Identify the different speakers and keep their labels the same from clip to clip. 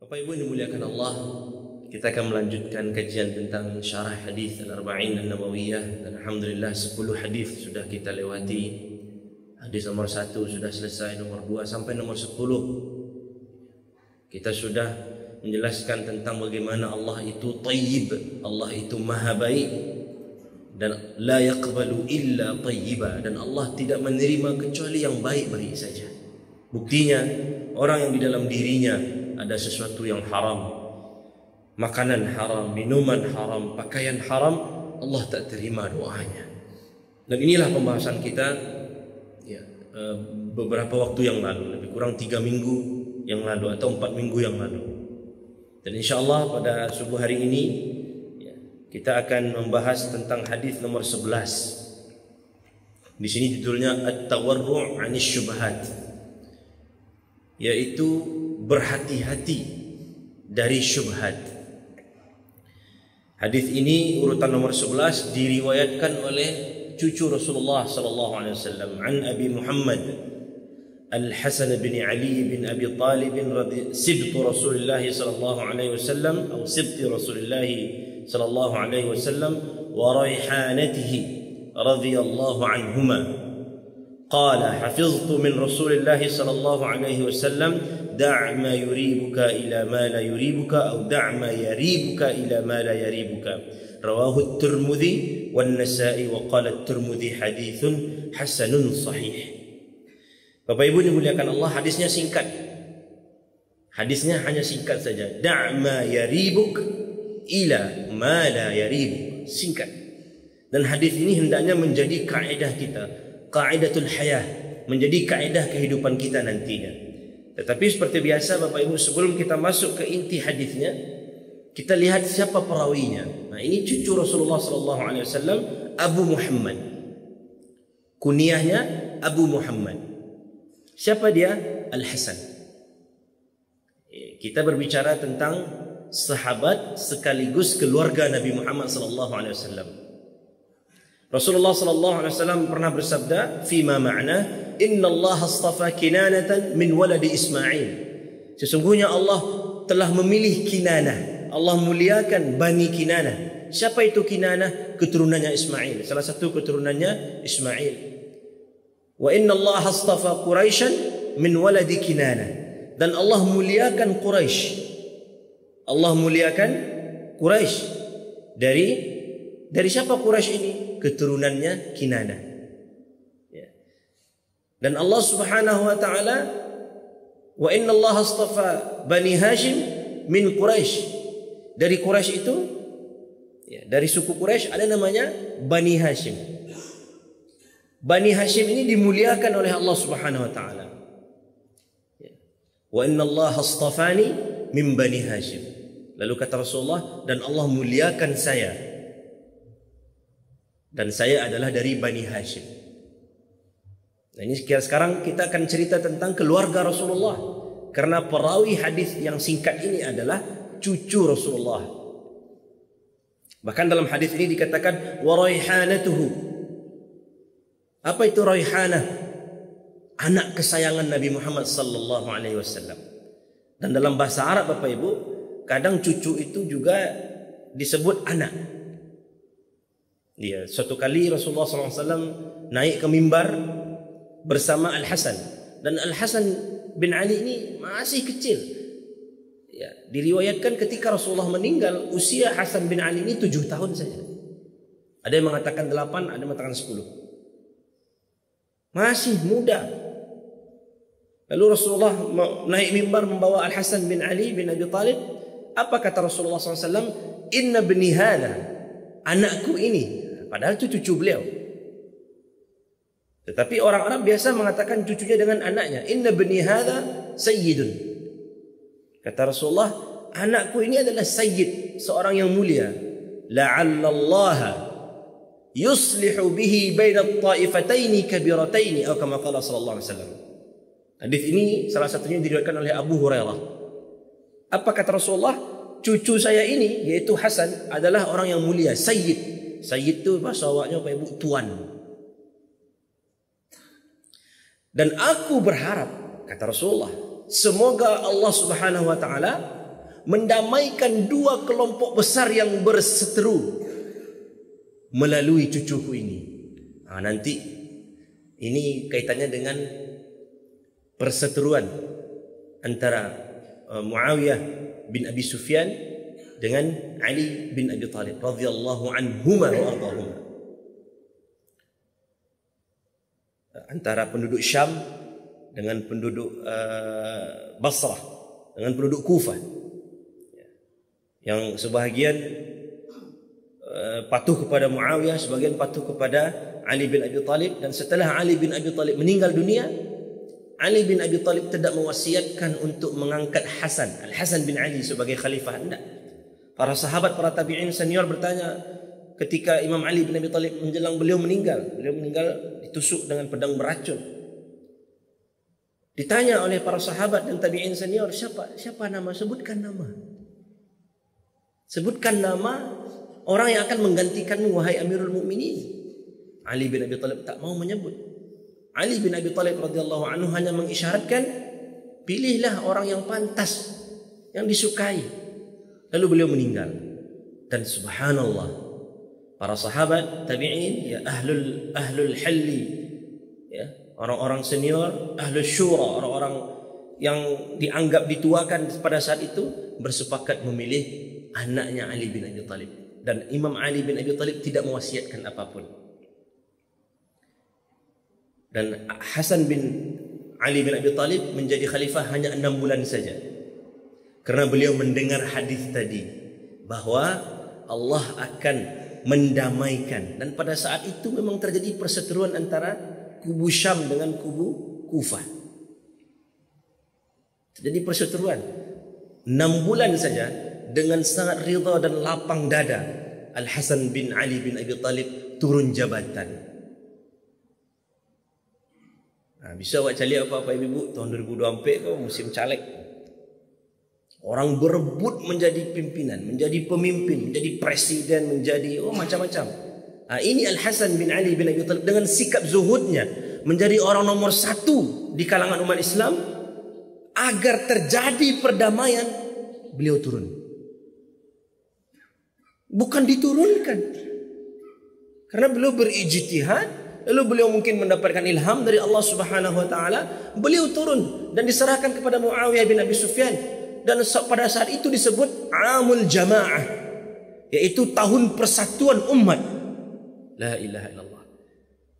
Speaker 1: Bapak Ibu yang dimuliakan Allah, kita akan melanjutkan kajian tentang syarah hadis Al-Arba'in An-Nawawiyah, dan alhamdulillah 10 hadis sudah kita lewati. Hadis nomor 1 sudah selesai, nomor 2 sampai nomor 10. Kita sudah menjelaskan tentang bagaimana Allah itu tayyib, Allah itu maha baik, dan la yaqbalu illa tayyiba, dan Allah tidak menerima kecuali yang baik-baik saja. Buktinya, orang yang di dalam dirinya ada sesuatu yang haram, makanan haram, minuman haram, pakaian haram, Allah tak terima doanya. Dan inilah pembahasan kita beberapa waktu yang lalu, lebih kurang 3 minggu yang lalu atau 4 minggu yang lalu. Dan insyaAllah pada subuh hari ini kita akan membahas tentang hadis nomor 11. Di sini judulnya At-Tawarru' 'Anis Syubhat, yaitu berhati-hati dari syubhat. Hadis ini urutan nomor 11 diriwayatkan oleh cucu Rasulullah sallallahu alaihi wasallam, an Abi Muhammad Al-Hasan bin Ali bin Abi Talib sibt Rasulullah sallallahu alaihi wasallam atau sibt Rasulullah sallallahu alaihi wasallam wa raihanatihi radhiyallahu anhuma. قال حفظت من رسول الله صلى الله عليه وسلم دع ما يريبك إلى ما لا يريبك أو دع ما يريبك إلى ما لا يريبك. رواه الترمذي والنسائي وقال الترمذي حديث حسن صحيح. Bapak Ibu dimuliakan Allah, hadisnya singkat. Hadisnya hanya singkat saja. Da' ma yaribuk ila ma la yaribuk. Singkat. Dan hadis ini hendaknya menjadi kaidah kita, kaidatul hayah, menjadi kaidah kehidupan kita nantinya. Tetapi seperti biasa Bapak Ibu, sebelum kita masuk ke inti hadisnya, kita lihat siapa perawinya. Nah, ini cucu Rasulullah sallallahu alaihi wasallam, Abu Muhammad. Kunyahnya Abu Muhammad. Siapa dia? Al-Hasan. Kita berbicara tentang sahabat sekaligus keluarga Nabi Muhammad sallallahu alaihi wasallam. Rasulullah sallallahu alaihi wasallam pernah bersabda, "Fima ma'na, inna Allah astafa Kinanatan min waladi Ismail." Sesungguhnya Allah telah memilih Kinanah. Allah muliakan Bani Kinanah. Siapa itu Kinanah? Keturunannya Ismail. Salah satu keturunannya Ismail. Wa inna Allah astafa Quraisyan min waladi Kinanah. Dan Allah muliakan Quraisy. Allah muliakan Quraisy dari siapa Quraisy ini? Keturunannya Kinanah. Dan Allah Subhanahu wa taala, wa inna Allah astafa Bani Hashim min Quraisy. Dari Quraisy itu, dari suku Quraisy ada namanya Bani Hashim. Bani Hashim ini dimuliakan oleh Allah Subhanahu wa taala. Wa inna Allah astafani min Bani Hashim. Lalu kata Rasulullah, dan Allah muliakan saya, dan saya adalah dari Bani Hashim. Nah, ini sekarang kita akan cerita tentang keluarga Rasulullah, karena perawi hadis yang singkat ini adalah cucu Rasulullah. Bahkan dalam hadis ini dikatakan wa raihanatuhu. Apa itu raihanah? Anak kesayangan Nabi Muhammad sallallahu alaihi wasallam. Dan dalam bahasa Arab Bapak Ibu, kadang cucu itu juga disebut anak. Suatu kali Rasulullah SAW naik ke mimbar bersama Al-Hasan, dan Al-Hasan bin Ali ini masih kecil. Diriwayatkan ketika Rasulullah meninggal, usia Hasan bin Ali ini 7 tahun saja. Ada yang mengatakan 8, ada yang mengatakan 10. Masih muda. Lalu Rasulullah naik mimbar membawa Al-Hasan bin Ali bin Abi Talib. Apa kata Rasulullah SAW? Inna bni hadha, anakku ini. Padahal itu cucu beliau. Tetapi orang Arab biasa mengatakan cucunya dengan anaknya. Inna bni hadha sayyidun. Kata Rasulullah, anakku ini adalah sayyid, seorang yang mulia. La'alla Allah yuslihu bihi baina at-ta'ifataini kabirataini, atau kama qala sallallahu alaihi wasallam. Hadis ini salah satunya diriwayatkan oleh Abu Hurairah. Apa kata Rasulullah? Cucu saya ini, yaitu Hasan, adalah orang yang mulia, sayyid. Sayyid itu bahasa awaknya Bapak Ibu, tuan. Dan aku berharap, kata Rasulullah, semoga Allah Subhanahu wa taala mendamaikan dua kelompok besar yang berseteru melalui cucuku ini. Nanti ini kaitannya dengan perseteruan antara Muawiyah bin Abi Sufyan dengan Ali bin Abi Thalib radhiyallahu anhuma wa ardahuma. Antara penduduk Syam dengan penduduk Basrah, dengan penduduk Kufah, yang sebahagian patuh kepada Muawiyah, sebahagian patuh kepada Ali bin Abi Thalib. Dan setelah Ali bin Abi Thalib meninggal dunia, Ali bin Abi Thalib tidak mewasiatkan untuk mengangkat Al-Hasan bin Ali sebagai khalifah. Tidak. Para sahabat, para tabi'in senior bertanya ketika Imam Ali bin Abi Thalib menjelang beliau meninggal ditusuk dengan pedang beracun. Ditanya oleh para sahabat dan tabi'in senior, siapa nama? Sebutkan nama. Sebutkan nama orang yang akan menggantikanmu, wahai Amirul Mukminin. Ali bin Abi Thalib tak mau menyebut. Ali bin Abi Thalib radhiyallahu anhu hanya mengisyaratkan, pilihlah orang yang pantas, yang disukai. Lalu beliau meninggal. Dan subhanallah, para sahabat tabi'in, ya ahlul halli, ya, orang-orang senior, ahlul syura, orang-orang yang dianggap dituakan pada saat itu, bersepakat memilih anaknya Ali bin Abi Thalib. Dan Imam Ali bin Abi Thalib tidak mewasiatkan apapun. Dan Hasan bin Ali bin Abi Thalib menjadi khalifah hanya 6 bulan saja. Karena beliau mendengar hadis tadi bahwa Allah akan mendamaikan. Dan pada saat itu memang terjadi perseteruan antara kubu Syam dengan kubu Kufah. Terjadi perseteruan 6 bulan saja. Dengan sangat ridha dan lapang dada, Al-Hasan bin Ali bin Abi Thalib turun jabatan. Bisa awak cari apa ibu, tahun 2024 kau musim caleg. Orang berebut menjadi pimpinan, menjadi pemimpin, menjadi presiden, menjadi macam-macam. Ini Al-Hasan bin Ali bin Abi Thalib dengan sikap zuhudnya menjadi orang nomor 1 di kalangan umat Islam. Agar terjadi perdamaian, beliau turun. Bukan diturunkan. Karena beliau berijtihad, lalu beliau mungkin mendapatkan ilham dari Allah Subhanahu wa taala, beliau turun dan diserahkan kepada Muawiyah bin Abi Sufyan. Dan pada saat itu disebut Amul Jamaah, yaitu tahun persatuan umat. La ilaha illallah.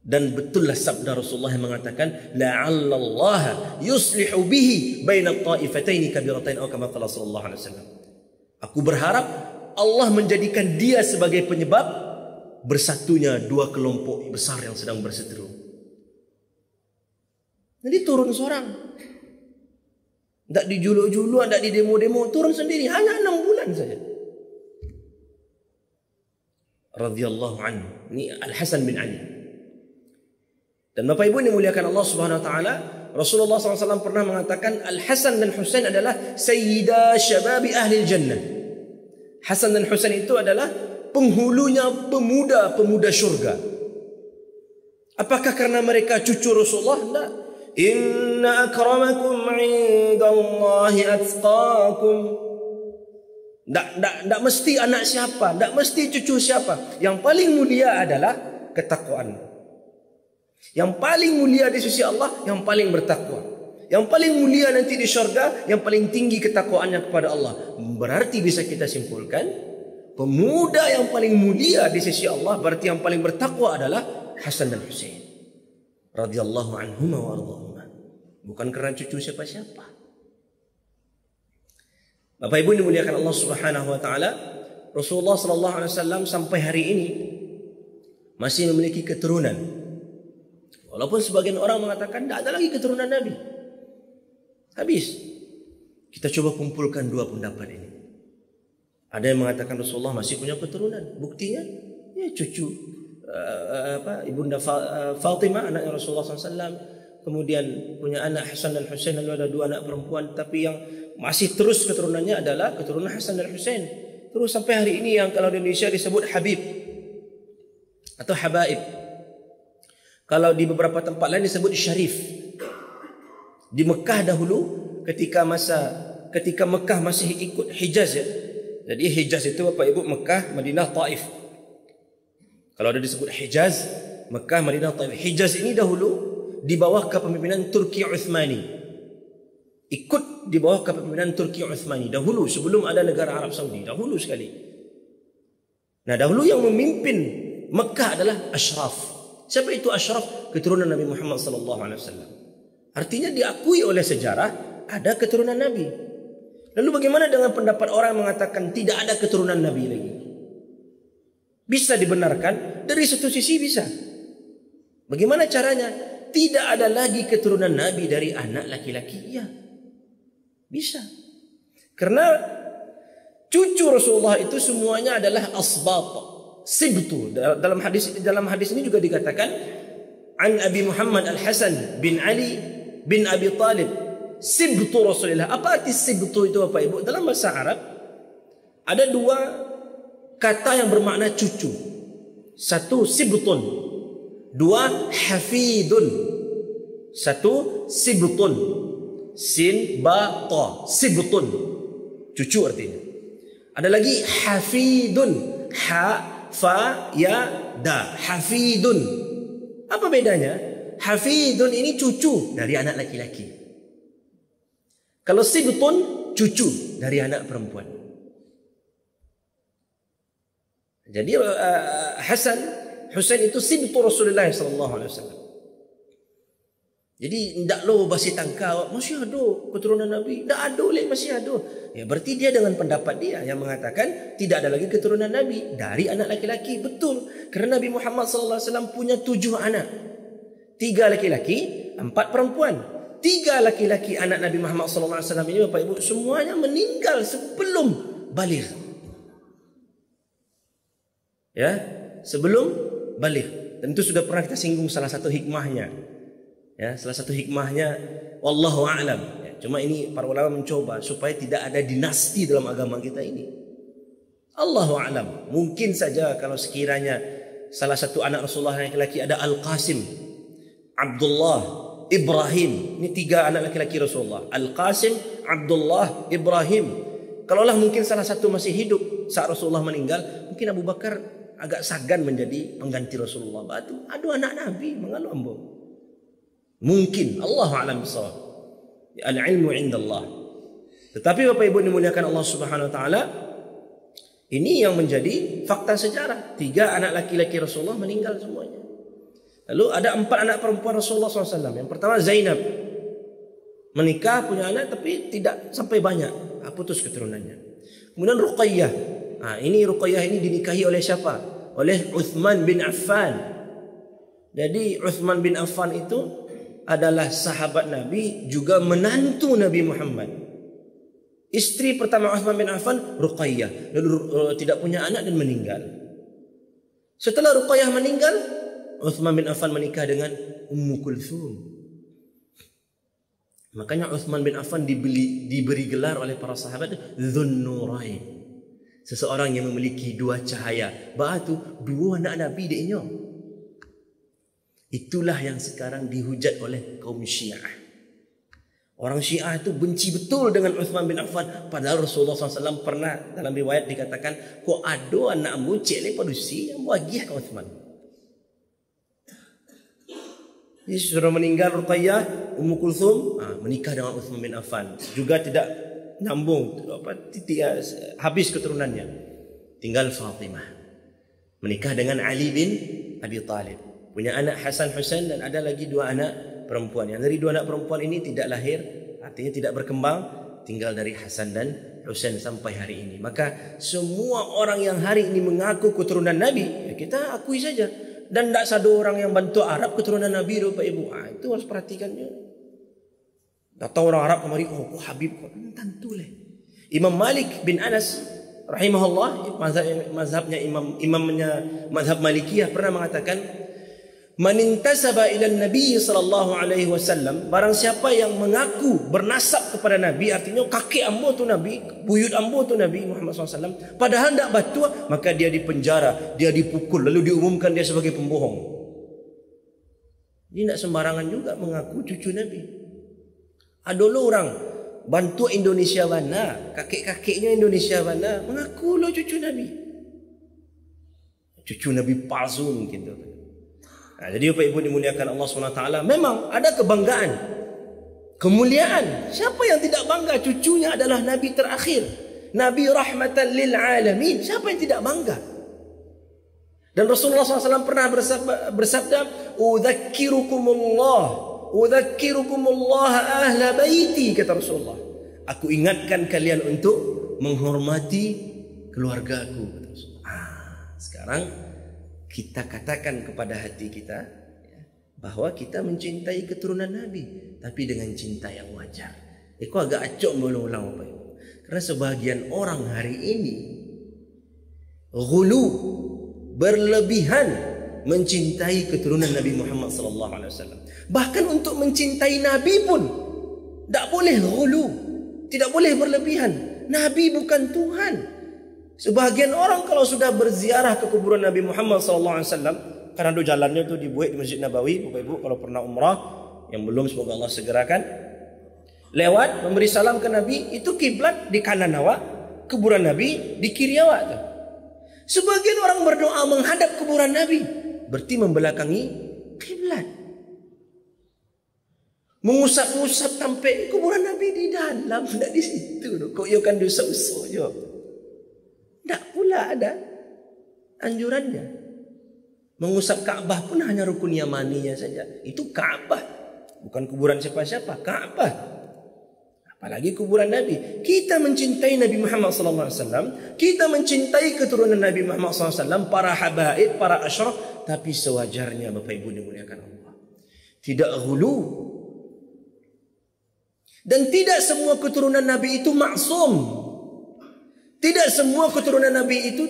Speaker 1: Dan betullah sabda Rasulullah yang mengatakan, la'allallaha yuslihu bihi baina ta'ifataini kabiratain, atau kama qala sallallahu alaihi wasallam. Aku berharap Allah menjadikan dia sebagai penyebab bersatunya 2 kelompok besar yang sedang berseteru. Jadi turun seorang. Tak dijuluk-juluk, tak di demo-demo, turun sendiri. Hanya 6 bulan saja. Radhiyallahu anhu. Ini Al-Hasan bin Ali. Dan Bapak Ibu yang dimuliakan Allah Subhanahu wa taala, Rasulullah SAW pernah mengatakan Al-Hasan dan Husain adalah sayyida syababi ahli jannah. Hasan dan Husain itu adalah penghulunya pemuda-pemuda syurga. Apakah karena mereka cucu Rasulullah? Tidak. Inna akramakum indallahi atqakum. Tak mesti anak siapa, tak mesti cucu siapa. Yang paling mulia adalah ketakwaan. Yang paling mulia di sisi Allah yang paling bertakwa. Yang paling mulia nanti di syurga yang paling tinggi ketakwaannya kepada Allah. Berarti bisa kita simpulkan, pemuda yang paling mulia di sisi Allah berarti yang paling bertakwa adalah Hasan dan Husain radhiyallahu anhuma wa ardhahuma. Bukan karena cucu siapa-siapa. Bapak Ibu dimuliakan Allah Subhanahu wa taala, Rasulullah sallallahu alaihi wasallam sampai hari ini masih memiliki keturunan. Walaupun sebagian orang mengatakan tidak ada lagi keturunan Nabi. Habis. Kita coba kumpulkan 2 pendapat ini. Ada yang mengatakan Rasulullah masih punya keturunan. Buktinya ya cucu Ibunda Fatimah, anaknya Rasulullah SAW. Kemudian punya anak Hasan dan Husain, lalu ada 2 anak perempuan. Tapi yang masih terus keturunannya adalah keturunan Hasan dan Husain. Terus sampai hari ini yang kalau di Indonesia disebut Habib atau Habaib. Kalau di beberapa tempat lain disebut Syarif. Di Mekah dahulu ketika masa ketika Mekah masih ikut Hijaz ya. Jadi Hijaz itu Bapak Ibu Mekah, Madinah, Taif. Kalau ada disebut Hijaz, Mekah, Madinah, Taif. Hijaz ini dahulu di bawah kepemimpinan Turki Uthmani. Ikut di bawah kepemimpinan Turki Uthmani dahulu sebelum ada negara Arab Saudi, dahulu sekali. Nah, dahulu yang memimpin Mekah adalah Ashraf. Siapa itu Ashraf? Keturunan Nabi Muhammad sallallahu alaihi wasallam. Artinya diakui oleh sejarah ada keturunan Nabi. Lalu bagaimana dengan pendapat orang yang mengatakan tidak ada keturunan Nabi lagi? Bisa dibenarkan dari satu sisi bisa. Bagaimana caranya? Tidak ada lagi keturunan Nabi dari anak laki-laki. Iya. Bisa. Karena cucu Rasulullah itu semuanya adalah asbat, sibtu. Dalam hadis ini juga dikatakan an Abi Muhammad Al-Hasan bin Ali bin Abi Talib sibtu Rasulullah. Apa arti sibtu itu Bapak Ibu? Dalam bahasa Arab ada dua kata yang bermakna cucu. Satu sibtun, dua hafidun. Satu sibtun, sin ba ta, sibtun, cucu artinya. Ada lagi hafidun, ha fa ya da, hafidun. Apa bedanya? Hafidun ini cucu dari anak laki-laki. Kalau sibtun cucu dari anak perempuan. Jadi Husain itu sibtu Rasulullah sallallahu alaihi wasallam. Jadi ndak lo basi tangka masih ada keturunan Nabi, ndak ada oleh masih ada. Ya berarti dia dengan pendapat dia yang mengatakan tidak ada lagi keturunan Nabi dari anak laki-laki. Betul. Karena Nabi Muhammad sallallahu alaihi wasallam punya 7 anak. 3 laki-laki, 4 perempuan. 3 laki-laki anak Nabi Muhammad sallallahu alaihi wasallam ini Bapak Ibu semuanya meninggal sebelum baligh. Ya, sebelum baligh. Tentu sudah pernah kita singgung salah satu hikmahnya. Ya, salah satu hikmahnya wallahu a'lam. Ya, cuma ini para ulama mencoba supaya tidak ada dinasti dalam agama kita ini. Allahu a'lam. Mungkin saja kalau sekiranya salah satu anak Rasulullah yang laki-laki ada Al-Qasim, Abdullah, Ibrahim. Ini 3 anak laki-laki Rasulullah. Al-Qasim, Abdullah, Ibrahim. Kalaulah mungkin salah satu masih hidup saat Rasulullah meninggal, mungkin Abu Bakar agak sagan menjadi pengganti Rasulullah. Aduh anak Nabi mengalu ambo. Mungkin Allahu a'lam bissawab. Al-ilmu 'indallah. Tetapi Bapak Ibu dimuliakan Allah Subhanahu wa taala, ini yang menjadi fakta sejarah. 3 anak laki-laki Rasulullah meninggal semuanya. Lalu ada 4 anak perempuan Rasulullah SAW. Yang pertama Zainab, menikah punya anak tapi tidak sampai banyak, putus keturunannya. Kemudian Ruqayyah. Ini Ruqayyah ini dinikahi oleh siapa? Oleh Uthman bin Affan. Jadi Uthman bin Affan itu adalah sahabat Nabi, juga menantu Nabi Muhammad. Istri pertama Uthman bin Affan Ruqayyah, lalu tidak punya anak dan meninggal. Setelah Ruqayyah meninggal, Uthman bin Affan menikah dengan Ummu Kulthum. Makanya Uthman bin Affan diberi gelar oleh para sahabat Dzun Nurain, seseorang yang memiliki 2 cahaya. Batu 2 anak Nabi dia. Itulah yang sekarang dihujat oleh kaum Syiah. Orang Syiah itu benci betul dengan Uthman bin Affan. Padahal Rasulullah SAW pernah dalam riwayat dikatakan, kok ada anak mucik lepas dusi yang bahagia ke Uthman. Jadi sudah meninggal Ruqayyah, Ummu Kulthum menikah dengan Uthman bin Affan. Juga tidak nyambung, habis keturunannya. Tinggal Fatimah menikah dengan Ali bin Abi Talib. Punya anak Hasan Husain dan ada lagi 2 anak perempuan. Yang dari 2 anak perempuan ini tidak lahir, artinya tidak berkembang, tinggal dari Hasan dan Husain sampai hari ini. Maka semua orang yang hari ini mengaku keturunan Nabi, ya kita akui saja. Dan tidak ada orang yang bantu Arab keturunan Nabi, Bapak Ibu. Itu harus perhatikannya. Datang orang Arab kemari, oh Habib, tentu lah. Imam Malik bin Anas rahimahullah, mazhabnya imamnya mazhab Malikiyah pernah mengatakan, man intasaba ila Nabi sallallahu alaihi wasallam, barang siapa yang mengaku bernasab kepada Nabi, artinya kakek ambo tu Nabi, buyut ambo tu Nabi Muhammad SAW, padahal tidak batu, maka dia dipenjara, dia dipukul, lalu diumumkan dia sebagai pembohong. Dia tidak sembarangan juga mengaku cucu Nabi. Ada orang bantu Indonesia mana, kakek-kakeknya Indonesia mana, mengaku lo cucu Nabi. Cucu Nabi palsu mungkin tu. Jadi Bapak Ibu dimuliakan Allah SWT, memang ada kebanggaan, kemuliaan. Siapa yang tidak bangga cucunya adalah Nabi terakhir, Nabi rahmatan lil alamin? Siapa yang tidak bangga? Dan Rasulullah SAW pernah bersabda, Udzakirukumullah ahla baiti, kata Rasulullah. Aku ingatkan kalian untuk menghormati keluargaku, kata Rasulullah. Sekarang kita katakan kepada hati kita bahwa kita mencintai keturunan Nabi, tapi dengan cinta yang wajar. Aku agak acok berulang-ulang, Bapak Ibu. Karena sebagian orang hari ini ghulu, berlebihan mencintai keturunan Nabi Muhammad SAW. Bahkan untuk mencintai Nabi pun tidak boleh ghulu, tidak boleh berlebihan. Nabi bukan Tuhan. Sebahagian orang kalau sudah berziarah ke kuburan Nabi Muhammad SAW, karena itu jalannya itu dibuat di Masjid Nabawi. Bapak Ibu kalau pernah umrah, yang belum semoga Allah segerakan, lewat memberi salam ke Nabi, itu kiblat di kanan awak, kuburan Nabi di kiri awak tu. Sebagian orang berdoa menghadap kuburan Nabi, berarti membelakangi kiblat. Mengusap-usap sampai kuburan Nabi di dalam, tidak di situ. Kok ia kan dosa-dosa je. Tak pula ada anjurannya. Mengusap Kaabah pun hanya rukun yamaninya saja. Itu Kaabah, bukan kuburan siapa-siapa, Kaabah. Apalagi kuburan Nabi. Kita mencintai Nabi Muhammad SAW, kita mencintai keturunan Nabi Muhammad SAW, para habaib, para asyraf, tapi sewajarnya Bapak Ibu dimuliakan Allah. Tidak ghulu. Dan tidak semua keturunan Nabi itu maksum. Tidak semua keturunan Nabi itu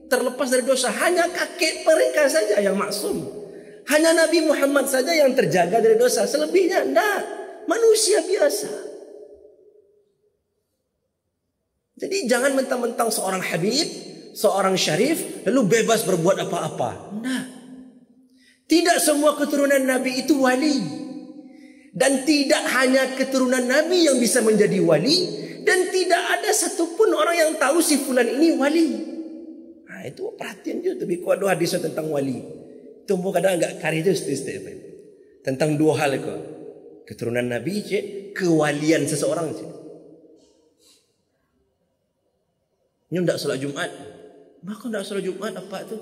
Speaker 1: terlepas dari dosa. Hanya kakek mereka saja yang maksum. Hanya Nabi Muhammad saja yang terjaga dari dosa. Selebihnya tidak. Manusia biasa. Jadi jangan mentang-mentang seorang habib, seorang syarif, lalu bebas berbuat apa-apa. Nah, tidak semua keturunan Nabi itu wali. Dan tidak hanya keturunan Nabi yang bisa menjadi wali. Dan tidak ada satupun orang yang tahu si fulan ini wali. Nah, itu perhatian je. Tapi kau ada hadis tentang wali. Itu kadang agak kari je setiap-setiap. Tentang dua hal itu. Keturunan Nabi, kewalian seseorang. Ini tidak solat Jumat. Maka tidak solat Jumat apa tu?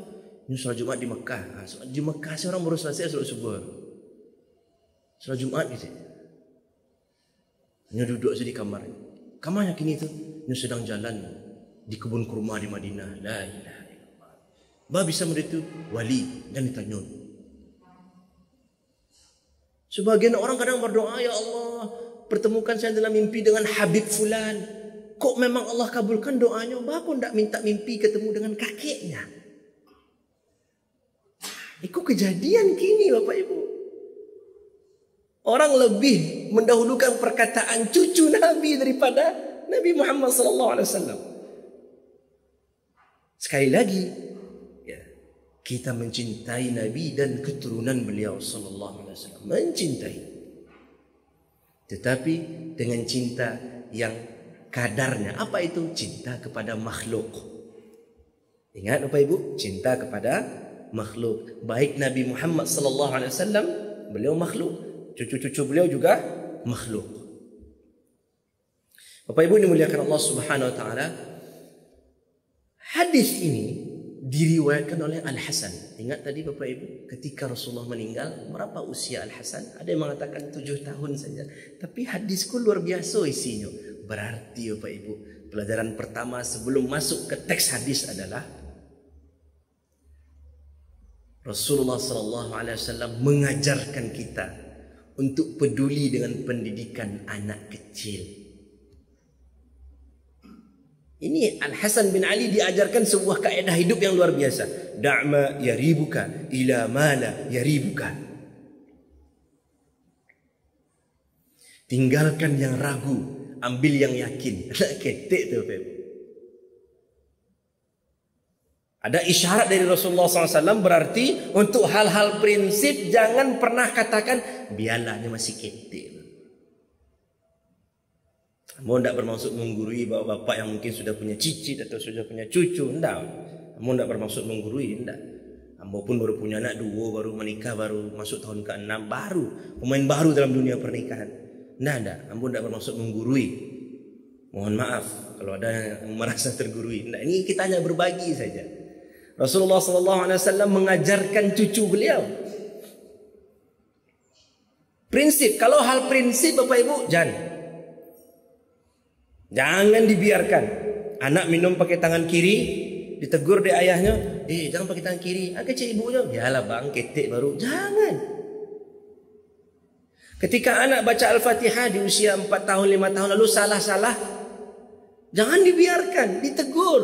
Speaker 1: Ini solat Jumat di Mekah. Di Mekah seorang baru selesai solat subuh. Solat Jumat gitu. Ini duduk di kamar. Kamarnya kini tu, ini sedang jalan di kebun kurma di Madinah. La ilaha illallah. Bah bisa menjadi wali dan ditanya. Sebagian orang kadang berdoa, ya Allah, pertemukan saya dalam mimpi dengan Habib Fulan. Kok memang Allah kabulkan doanya? Bapak tidak minta mimpi ketemu dengan kakeknya. Itu kejadian kini Bapak Ibu. Orang lebih mendahulukan perkataan cucu Nabi daripada Nabi Muhammad SAW. Sekali lagi, ya, kita mencintai Nabi dan keturunan beliau SAW. Mencintai. Tetapi dengan cinta yang kadarnya. Apa itu? Cinta kepada makhluk. Ingat Bapak Ibu, cinta kepada makhluk. Baik Nabi Muhammad SAW, beliau makhluk. Cucu-cucu beliau juga makhluk. Bapak Ibu dimuliakan Allah Subhanahu Wa Taala. Hadis ini diriwayatkan oleh Al-Hasan. Ingat tadi Bapak Ibu, ketika Rasulullah meninggal, berapa usia Al-Hasan? Ada yang mengatakan 7 tahun saja. Tapi hadisku luar biasa isinya. Berarti Bapak Ibu, pelajaran pertama sebelum masuk ke teks hadis adalah Rasulullah SAW mengajarkan kita untuk peduli dengan pendidikan anak kecil. Ini Al-Hasan bin Ali diajarkan sebuah kaedah hidup yang luar biasa. Da'ma yaribuka ila ma la yaribuka. Tinggalkan yang ragu, ambil yang yakin. Ketik tu. Ada isyarat dari Rasulullah SAW, berarti untuk hal-hal prinsip jangan pernah katakan biarlah dia masih ketik. Ambo tidak bermaksud menggurui bapak-bapak yang mungkin sudah punya cicit atau sudah punya cucu. Tidak. Ambo tidak bermaksud menggurui. Tidak. Ambo pun baru punya anak 2, baru menikah, baru masuk tahun ke-6, baru pemain baru dalam dunia pernikahan. Tidak. Ambo tidak bermaksud menggurui. Mohon maaf kalau ada yang merasa tergurui. Tidak. Ini kita hanya berbagi saja. Rasulullah SAW mengajarkan cucu beliau. Prinsip. Kalau hal prinsip Bapak Ibu, jangan dibiarkan. Anak minum pakai tangan kiri, ditegur di ayahnya, jangan pakai tangan kiri. Kecil ibunya, yalah bang, ketik baru. Jangan. Ketika anak baca Al-Fatihah di usia 4 tahun, 5 tahun lalu salah-salah, jangan dibiarkan, ditegur.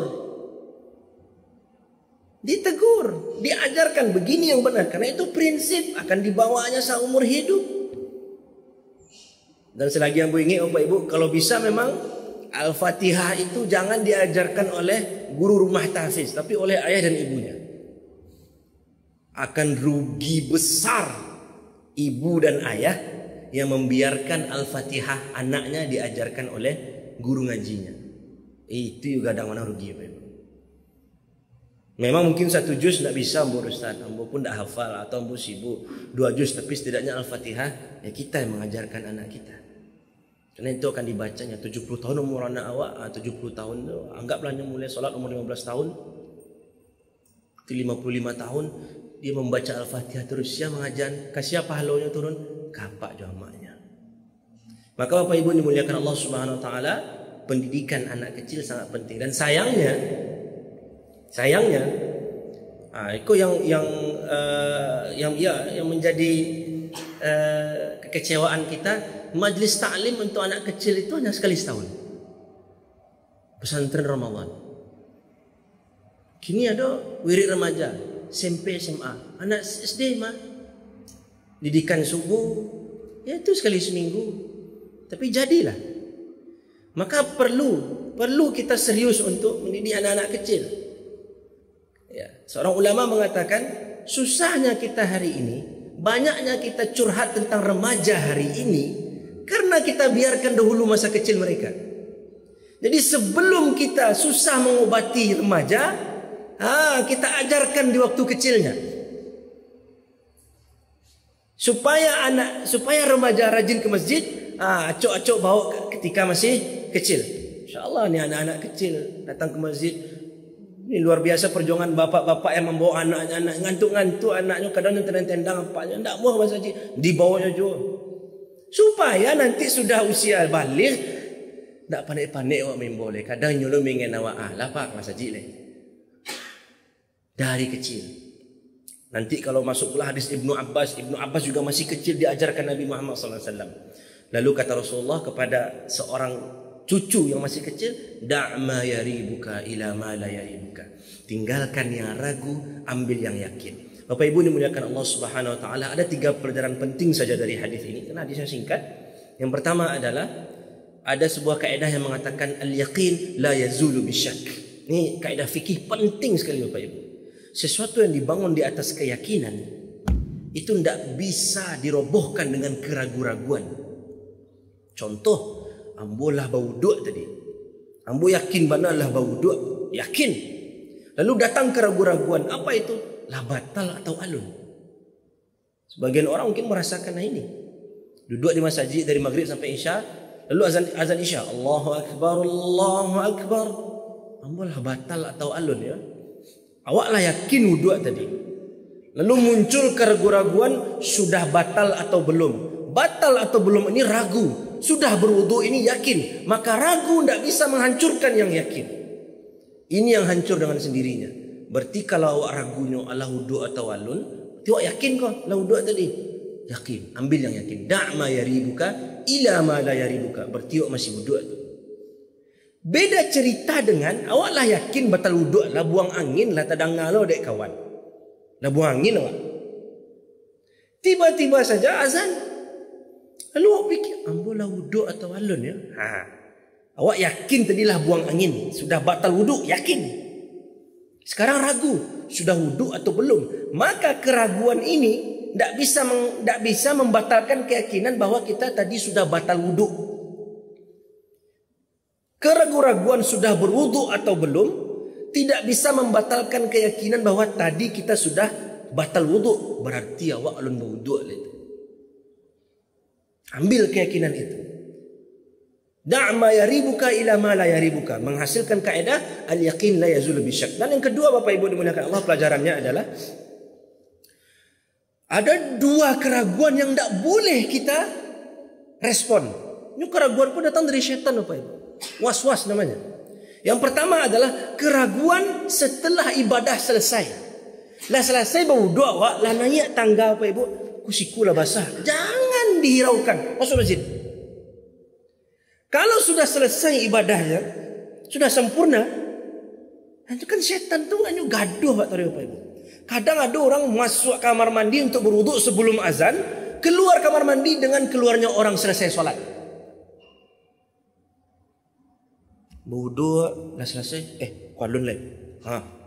Speaker 1: Ditegur, diajarkan begini yang benar. Karena itu prinsip akan dibawanya seumur hidup. Dan selagi yang ingat Bapak Ibu, kalau bisa memang Al-Fatihah itu jangan diajarkan oleh guru rumah tahfiz, tapi oleh ayah dan ibunya. Akan rugi besar ibu dan ayah yang membiarkan Al-Fatihah anaknya diajarkan oleh guru ngajinya. Itu juga ada mana rugi Bapak Ibu. Memang mungkin 1 juz tidak bisa Ambo Ustaz, Ambo pun tidak hafal atau Ambo sibuk 2 juz, tapi setidaknya Al-Fatihah ya kita yang mengajarkan anak kita. Karena itu akan dibacanya 70 tahun umur anak awak, 70 tahun tu anggaplah dia mulai solat umur 15 tahun. Itu 55 tahun dia membaca Al-Fatihah terus, dia mengajar, kasih pahalanya turun, kapak jamaknya. Maka Bapak Ibu dimuliakan Allah Subhanahu wa taala, pendidikan anak kecil sangat penting dan sayangnya itu yang menjadi kekecewaan kita. Majlis taklim untuk anak kecil itu hanya sekali setahun, pesantren Ramadan. Kini ada wirid remaja, SMP, SMA, anak SD mah didikan subuh, ya itu sekali seminggu. Tapi jadilah. Maka perlu kita serius untuk mendidik anak-anak kecil. Ya, seorang ulama mengatakan susahnya kita hari ini, banyaknya kita curhat tentang remaja hari ini karena kita biarkan dahulu masa kecil mereka. Jadi sebelum kita susah mengobati remaja, kita ajarkan di waktu kecilnya. Supaya remaja rajin ke masjid, acok-acok bawa ketika masih kecil. Insya-Allah ni anak-anak kecil datang ke masjid. Ini luar biasa perjuangan bapak-bapak yang membawa anak-anak, ngantuk-ngantuk anaknya, kadang tendang-tendang apanya, tidak mau masuk masjid, dibawanya juga. Supaya nanti sudah usia balik, tak panik-panik awak main boleh. Kadang nyuruh ingin awak, lah pak masjid leh. Dari kecil. Nanti kalau masuk pula hadis Ibnu Abbas juga masih kecil diajarkan Nabi Muhammad SAW. Lalu kata Rasulullah kepada seorang cucu yang masih kecil, da'ma yaribuka ila ma la yaribuka. Tinggalkan yang ragu, ambil yang yakin. Bapak Ibu dimuliakan Allah Subhanahu wa taala, ada 3 pelajaran penting saja dari hadis ini. Karena hadisnya singkat. Yang pertama adalah ada sebuah kaedah yang mengatakan al-yaqin la yazulu bisyak. Ini kaedah fikih penting sekali Bapak Ibu. Sesuatu yang dibangun di atas keyakinan itu tidak bisa dirobohkan dengan keraguan-raguan. Contoh, ambo lah bauduk tadi. Ambo yakin benar lah bauduk, yakin. Lalu datang keraguan-raguan, apa itu? Lah batal atau alun. Sebagian orang mungkin merasakan ini. Duduk di masjid dari maghrib sampai isya, lalu azan isya, Allahu akbar, Allahu akbar. Ambo lah batal atau alun ya. Awaklah yakin wuduk tadi. Lalu muncul keraguan-raguan, sudah batal atau belum. Batal atau belum ini ragu. Sudah berwudu ini yakin. Maka ragu tidak bisa menghancurkan yang yakin. Ini yang hancur dengan sendirinya. Berarti kalau awak ragunya ala wudu atau alun, awak yakin kok ala wudu tadi? Yakin. Ambil yang yakin. Da'ma yaribuka ila ma la yaribuka. Berarti awak masih wudu tu. Beda cerita dengan awaklah yakin batal wudu lah, buang angin lah tadangalo dek kawan. Lah buang angin awak. Tiba-tiba saja azan. Lalu awak fikir, ambolah wudu atau alun ya? Awak yakin tadilah buang angin, sudah batal wudu, yakin. Sekarang ragu, sudah wudu atau belum? Maka keraguan ini tidak bisa membatalkan keyakinan bahwa kita tadi sudah batal wudu. keraguan-raguan sudah berwudu atau belum tidak bisa membatalkan keyakinan bahwa tadi kita sudah batal wudu. Berarti awak alun berwudu itu. Ambil keyakinan itu. Da' ma yaribuka ila ma la yaribuka, menghasilkan kaedah al-yaqin la yazulu bisyak. Dan yang kedua, Bapak Ibu dimuliakan Allah, pelajarannya adalah ada dua keraguan yang tidak boleh kita respon. Ini keraguan pun datang dari syaitan, Bapak Ibu. Was-was namanya. Yang pertama adalah keraguan setelah ibadah selesai. Lah selesai berwudu awak, lah naik tangga, Bapak Ibu, kusiku lah basah. Jangan dihiraukan, masuk masjid. Kalau sudah selesai ibadahnya, sudah sempurna, itu kan setan tuh hanya gaduh, Bapak Ibu. Kadang ada orang masuk kamar mandi untuk berwudu sebelum azan, keluar kamar mandi dengan keluarnya orang selesai sholat. Berwudu dah selesai, kualun lagi.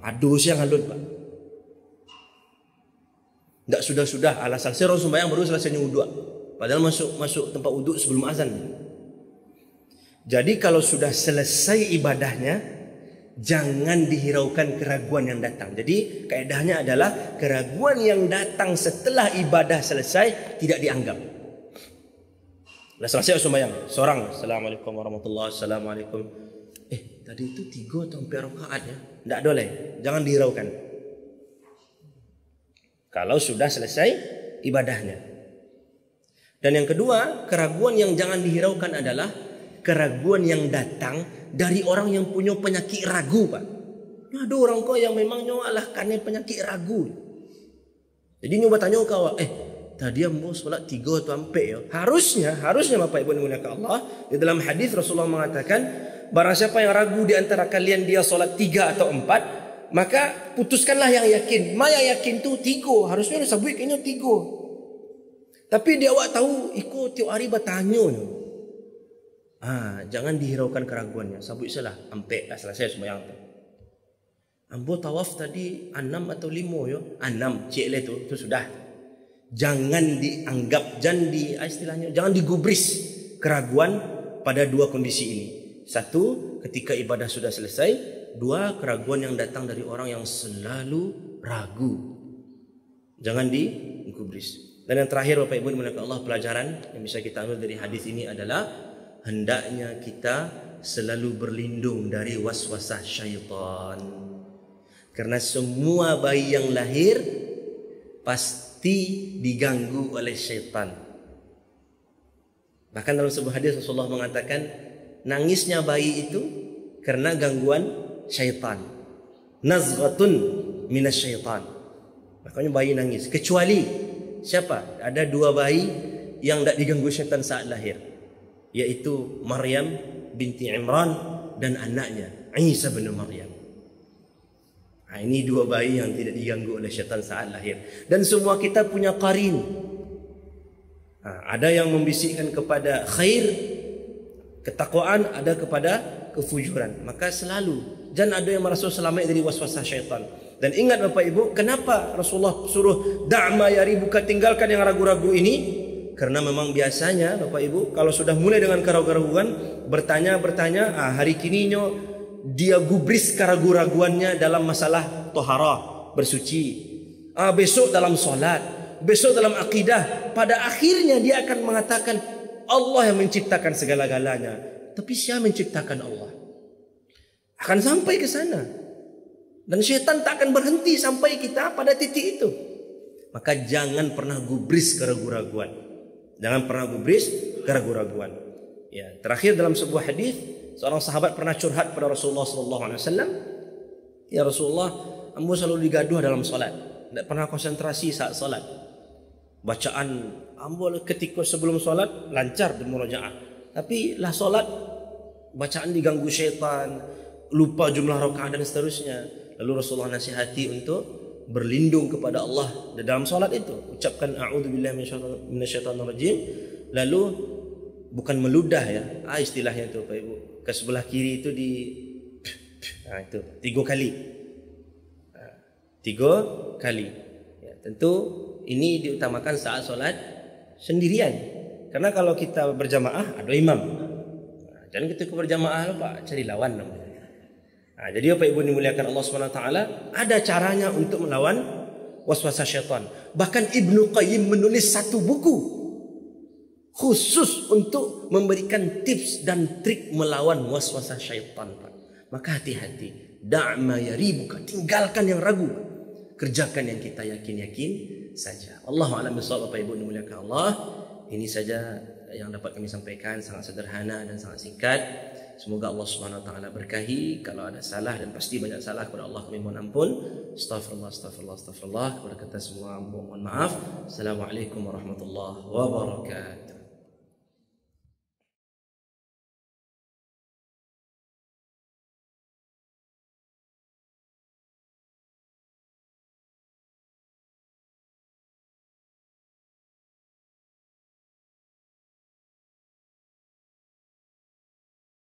Speaker 1: Aduh siang alun, Pak. Tak sudah alasan saya orang sembahyang baru selesai wudu. Padahal masuk tempat wudu sebelum azan. Jadi kalau sudah selesai ibadahnya, jangan dihiraukan keraguan yang datang. Jadi kaedahnya adalah keraguan yang datang setelah ibadah selesai tidak dianggap. Dah selesai sembahyang, seorang Assalamualaikum warahmatullahi wabarakatuh. Assalamualaikum. Tadi itu 3 atau 4 rakaat ya. Tak boleh, jangan dihiraukan. Kalau sudah selesai ibadahnya. Dan yang kedua, keraguan yang jangan dihiraukan adalah keraguan yang datang dari orang yang punya penyakit ragu, Pak. Ada orang kau yang memangnya alah karena penyakit ragu. Jadi nyoba tanya kau, tadi ambo solat 3 atau 4 ya. Harusnya Bapak Ibu dimuliakan Allah, di dalam hadis Rasulullah mengatakan, barang siapa yang ragu di antara kalian dia solat 3 atau 4, maka putuskanlah yang yakin. Maya yakin tu 3, harusnya disebut kayaknya 3. Tapi dia awak tahu ikut tiap hari bertanya. Jangan dihiraukan keraguannya. Sabut salah, ampe dah selesai sembahyang tu. Ambo tawaf tadi 6 atau 5 yo. 6 cik le tu sudah. Jangan dianggap, jangan digubris keraguan pada dua kondisi ini. Satu, ketika ibadah sudah selesai. 2, keraguan yang datang dari orang yang selalu ragu. Jangan digubris. Dan yang terakhir Bapak Ibu dimuliakan Allah, pelajaran yang bisa kita ambil dari hadis ini adalah hendaknya kita selalu berlindung dari waswasah syaitan. Karena semua bayi yang lahir pasti diganggu oleh syaitan. Bahkan dalam sebuah hadis Rasulullah mengatakan, nangisnya bayi itu karena gangguan syaitan. Nazghatun minasyaitan. Makanya bayi nangis. Kecuali siapa? Ada 2 bayi yang tidak diganggu syaitan saat lahir, yaitu Maryam binti Imran dan anaknya Isa bin Maryam. Ini 2 bayi yang tidak diganggu oleh syaitan saat lahir. Dan semua kita punya qarin. Ada yang membisikkan kepada khair, ketakwaan, ada kepada kefujuran. Maka selalu jangan ada yang merasa selamat dari waswasah syaitan. Dan ingat Bapak Ibu, kenapa Rasulullah suruh da'ma yaribuka, tinggalkan yang ragu-ragu ini? Karena memang biasanya Bapak Ibu kalau sudah mulai dengan keraguan, bertanya, hari kininya dia gubris keraguan-raguannya dalam masalah toharah, bersuci. Besok dalam solat, besok dalam akidah. Pada akhirnya dia akan mengatakan Allah yang menciptakan segala-galanya. Tapi siapa menciptakan Allah? Akan sampai ke sana. Dan syaitan tak akan berhenti sampai kita pada titik itu. Maka jangan pernah gubris keraguan-raguan. Jangan pernah gubris keraguan-raguan. Ya, terakhir dalam sebuah hadis, seorang sahabat pernah curhat kepada Rasulullah SAW. Ya Rasulullah, ambo selalu digaduh dalam solat. Tidak pernah konsentrasi saat solat. Bacaan ambo ketika sebelum solat lancar di murajaah. Tapi lah solat bacaan diganggu syaitan, lupa jumlah rakaat dan seterusnya. Lalu Rasulullah nasihati untuk berlindung kepada Allah dalam solat itu. Ucapkan a'udzubillahi minasyaitonir rajim. Lalu bukan meludah ya. Istilahnya itu Pak Ibu. Ke sebelah kiri itu itu 3 kali. 3 kali. Ya, tentu ini diutamakan saat solat sendirian. Karena kalau kita berjamaah ada imam. Jangan ketika berjamaah lupa cari lawan namanya. Jadi Bapak Ibu dimuliakan Allah Subhanahu wa taala, ada caranya untuk melawan waswasah syaitan. Bahkan Ibnu Qayyim menulis satu buku khusus untuk memberikan tips dan trik melawan waswasah syaitan, Pak. Maka hati-hati. Da'ma yaribuka, tinggalkan yang ragu. Kerjakan yang kita yakin-yakin saja. Allahu a'lam bishawab. Bapak Ibu dimuliakan Allah. Ini saja yang dapat kami sampaikan, sangat sederhana dan sangat singkat. Semoga Allah Subhanahu wa taala berkahi. Kalau ada salah, dan pasti banyak salah, kepada Allah kami mohon ampun. Astaghfirullah, astaghfirullah, astaghfirullah. Kepada kita semua mohon maaf. Assalamualaikum warahmatullahi wabarakatuh.